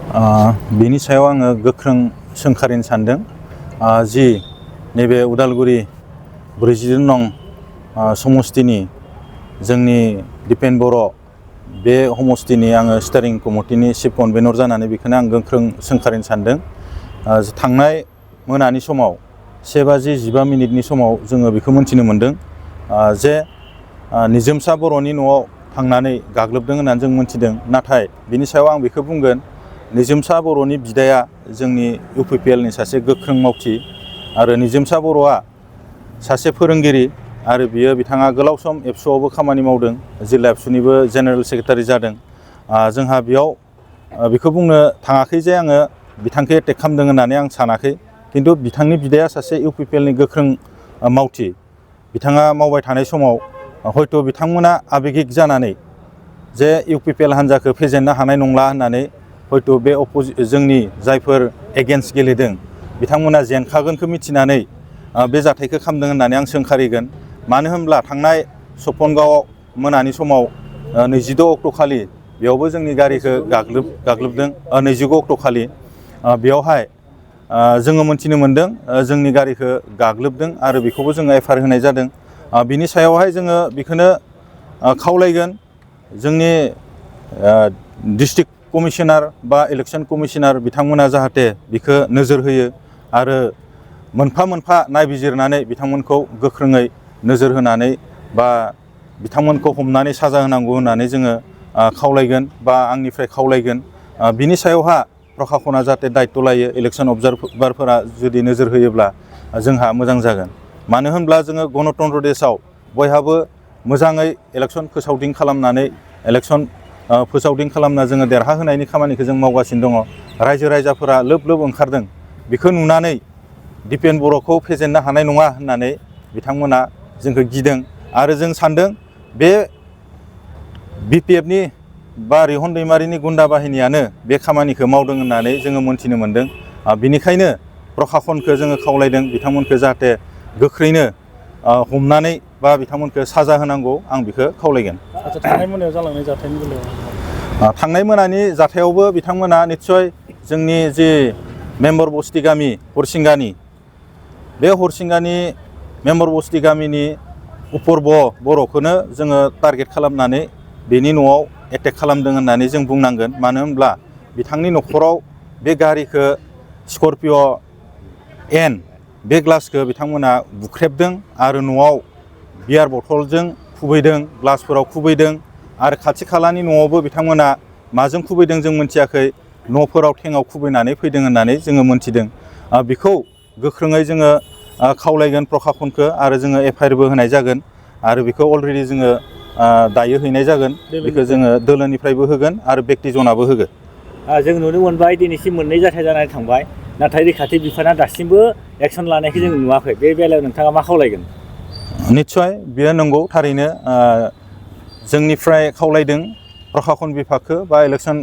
बेनि सायाव आङो गोख्रों सोंखारिनो सानदों जि नैबे उदालगुरि 42 नं समस्तिनि जोंनि दिपेन बर' बे समस्तिनि आङो स्टारिं कमिटिनि चिफ कनभेनर जानानै बेखौनो आं गोख्रों सोंखारिनो सानदों। थांनाय मोनानि समाव 1:15 समाव जोङो बेखौ मोनथिनो मोनदों जे निजोमसा बर'नि न'आव थांनानै गाग्लोबदों होननानै जों मोनथिदों। नाथाय बिनि सायाव आं बेखौ बुंगोन, निजोमसा बर'नि बिदाया जोंनि UPPL नि सासे गोख्रों मावथि आरो निजोमसा बर'आ सासे फोरोंगिरि आरो बिथाङा गोलाव सम एबसुआवबो खामानि मावदों, जिल्ला एबसुनिबो जेनेरेल सेक्रेटारि जादों। जोंहा बेयाव बेखौ बुंनो थाङाखै जे आङो बिथांखौ एटेक खालामदों होननानै आं सानाखै, खिन्थु बिथांनि बिदाया सासे UPPL नि गोख्रों मावथि। बिथाङा मावबाय थानाय समाव हयथ' बिथांमोना आबेगिक जानानै जे UPPL हान्जाखौ फेजेननो हानाय नंला होननानै हयथ' बे जोंनि जायफोर एगेन्स्ट गेलेदों बिथांमोना जेनखागोनखौ मिथिनानै बे जाथायखौ खालामदों होननानै आं सोंखारिगोन। मानो होनब्ला थांनाय सपनगावआव मोनानि समाव 26 अक्ट' खालि बेयावबो जोंनि गारिखौ गाग्लोबदों। 26 अक्ट' खालि बेयावहाय जोङो मोनथिनो मोन्दों जोंनि गारिखौ गाग्लोबदों आरो बेखौबो जोङो FIR होनाय जादों। बिनि सायावहाय जोङो बेखौनो खावलायगोन, जोंनि डिस्ट्रिक्ट कमिशनार बा इलेक्शन कमिशनार बिथांमोना जाहाथे बेखौ नोजोर होयो आरो मोनफा मोनफा नायबिजिरनानै बिथांमोनखौ गोख्रोङै नोजोर होनानै बा बिथांमोनखौ हमनानै साजा होनांगौ होननानै जोङो खावलायगोन बा आंनिफ्राय खावलायगोन। बिनि सायावहा प्रखाखना जाहाथे दायित्व लायो, इलेक्शन अबजार्भारफोरा जुदि नोजोर होयोब्ला जोंहा मोजां जागोन। मानो होनब्ला जोङो गणतन्त्र देशआव बयहाबो मोजाङै इलेक्शन फोसावदिं खालामनानै जोङो देरहाहोनायनि खामानिखौ जों मावगासिनो दङ। रायजो राजाफोरा लोब लोब ओंखारदों। बेखौ नुनानै दिपेन बर'खौ फेजेननो हानाय नङा होननानै बिथांमोना जोंखौ गिदों आरो जों सान्दों बे BPF नि बा रिहन दैमारिनि गुन्दा बाहिनियानो बे खामानिखौ मावदों होननानै जोङो मोनथिनो मोन्दों। बिनिखायनो प्रखाखनखौ जोङो खावलायदों बिथांमोनखौ जाहाथे गोख्रैनो हमनानै बा बिथांमोनखौ साजा होनांगौ, आं बेखौ खावलायगोन। थांनाय मोनायाव जालांनाय जाथायनि बेलायाव थांनाय मोनानि जाथायावबो बिथांमोना निस्सय जोंनि जि मेम्बर बस्ति गामि हरसिंगानि, बे हरसिंगानि मेम्बर बस्ति गामिनि उपर्ब बर'खौनो जोङो टारगेट खालामनानै बेनि न'आव एटेक खालामदों होननानै जों बुंनांगोन। मानो होनब्ला बिथांनि न'खराव बे गारिखौ स्कर्पिय' N बे ग्लासखौ बिथांमोना बुख्रेबदों आरो न'आव बियार बथलजों खुबैदों, ग्लासफोराव खुबैदों आरो खाथि खालानि न'आवबो बिथांमोना माजों खुबैदों जों मोनथियाखै, न'फोराव थेङाव खुबैनानै फैदों होननानै जोङो मोनथिदों। बेखौ गोख्रोङै जोङो खावलायगोन प्रखाखनखौ आरो जोङो FIR बो होनाय जागोन आरो बेखौ अलरेडि जोङो दायो हैनाय जागोन। बेखौ जोङो दोलोनिफ्रायबो होगोन आरो बेक्तिजनाबो होगोन। जों नुनो मोनबाय दिनैसिम मोननै जाथाय जानानै थांबाय, नाथाय रैखाथि बिफाना दासिमबो एक्सन लानायखौ जों नुवाखै। बे बेलायाव नोंथाङा मा खावलायगोन? निस्सय बेयो नंगौ, थारैनो जोंनिफ्राय खावलायदों प्रखाखन बिभागखौ बा इलेक्शन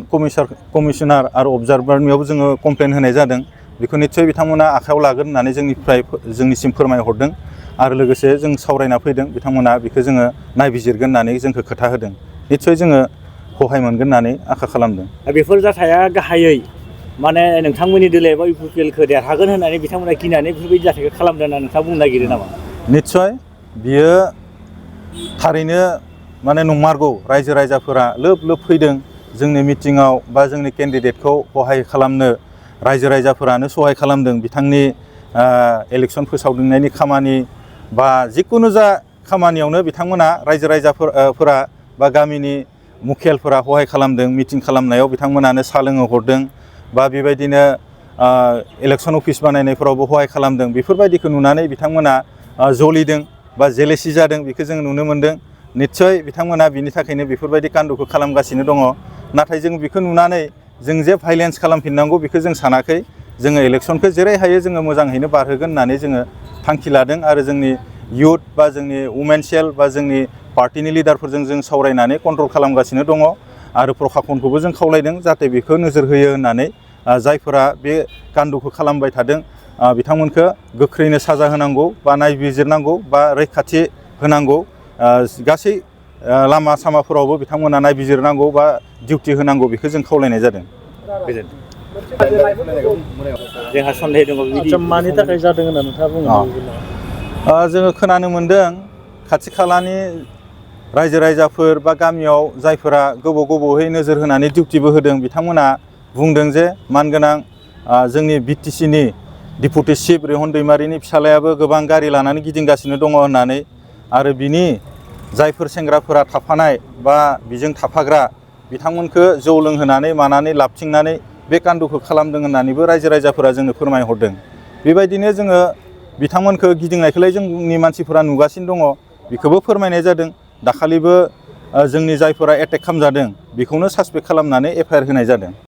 कमिशनार आरो अबजार्भारनियावबो जोङो कमप्लेन होनाय जादों। बेखौ निस्सय बिथांमोना आखायाव लागोन होननानै जोंनिसिम फोरमायहरदों आरो लोगोसे जों सावरायना फैदों। बिथांमोना बेखौ जोङो नायबिजिरगोन होननानै जोंखौ खोथा होदों। निस्सय जोङो सहाय मोनगोन होननानै आसा खालामदों। बेफोर जाथाया गाहायै माने नोंथांमोननि दोलो एबा UPPL खौ देरहागोन होननानै बिथांमोना गिनानै बेफोरबायदि जाथायखौ खालामदों होनना नोंथाङा बुंनो नागिरो नामा? निस्सय बियो थारैनो माने नंमारगौ। रायजो राजाफोरा लोब लोब फैदों जोंनि मिटिङाव बा जोंनि केन्डिडेटखौ सहाय खालामनो रायजो राजाफोरानो सहाय खालामदों। बिथांनि इलेक्शन फोसावदिंनायनि खामानि बा जिखुनु जा खामानियावनो बिथांमोना रायजो राजाफोरा बा गामिनि मुखियालफोरा सहाय खालामदों। मिटिं खालामनायाव बिथांमोनानो साहा लोंहो हरदों बा बेबायदिनो इलेक्शन अफिस बानायनायफोरावबो सहाय खालामदों। बेफोरबायदिखौ नुनानै बिथांमोना जलिदों बा जेलेसि जादों, बेखौ जों नुनो मोन्दों। निस्सय बिथांमोना बिनि थाखायनो बेफोरबायदि कान्द'खौ खालामगासिनो दङ। नाथाय जों बेखौ नुनानै जों जे भाइलेन्स खालामफिननांगौ बेखौ जों सानाखै। जोङो इलेक्शनखौ जेरै हायो जोङो मोजाङैनो बारहोगोन होननानै जोङो थांखि लादों आरो जोंनि इयुथ बा जोंनि वुमेन सेल बा जोंनि पार्टिनि लिडारफोरजों जों सावरायनानै कन्ट्रल खालामगासिनो दङ आरो प्रखाखनखौबो जों खावलायदों जाहाथे बेखौ नोजोर होयो होननानै। जायफोरा बे कान्द'खौ खालामबाय थादों बिथांमोनखौ गोख्रैनो साजा होनांगौ बा नायबिजिरनांगौ बा रैखाथि होनांगौ। गासै लामा सामाफोरावबो बिथांमोना नायबिजिरनांगौ बा डिउटि होनांगौ, बेखौ जों खावलायनाय जादों। गोजोन्थों। जोंहा सन्देह दङ आदसा मानि थाखाय जादों होनना नोंथाङा बुङो? जोङो खोनानो मोन्दों खाथि खालानि रायजो राजाफोर बा गामियाव जायफोरा गोबावहै नोजोर होनानै डिउटिबो होदों बिथांमोना बुंदों जे मानगोनां जोंनि बिटिसिनि डिपुटि चिफ रेहन दैमारिनि फिसालायाबो गोबां गारि लानानै गिदिंगासिनो दङ होननानै आरो बिनि जायफोर सेंग्राफोरा थाफानाय बा बिजों थाफाग्रा बिथांमोनखौ जौ लोंहोनानै मानानै लाबथिंनानै बे कान्दुखौ खालामदों होननानैबो रायजो राजाफोरा जोंनो फोरमायहरदों। बेबायदिनो जोङो बिथांमोनखौ गिदिंनायखौलाय जोंनि मानसिफोरा नुगासिनो दङ बेखौबो फोरमायनाय जादों। दाखालिबो जोंनि जायफोरा एटेक खालामजादों बेखौनो सासपेक्ट खालामनानै एफआइआर होनाय जादों।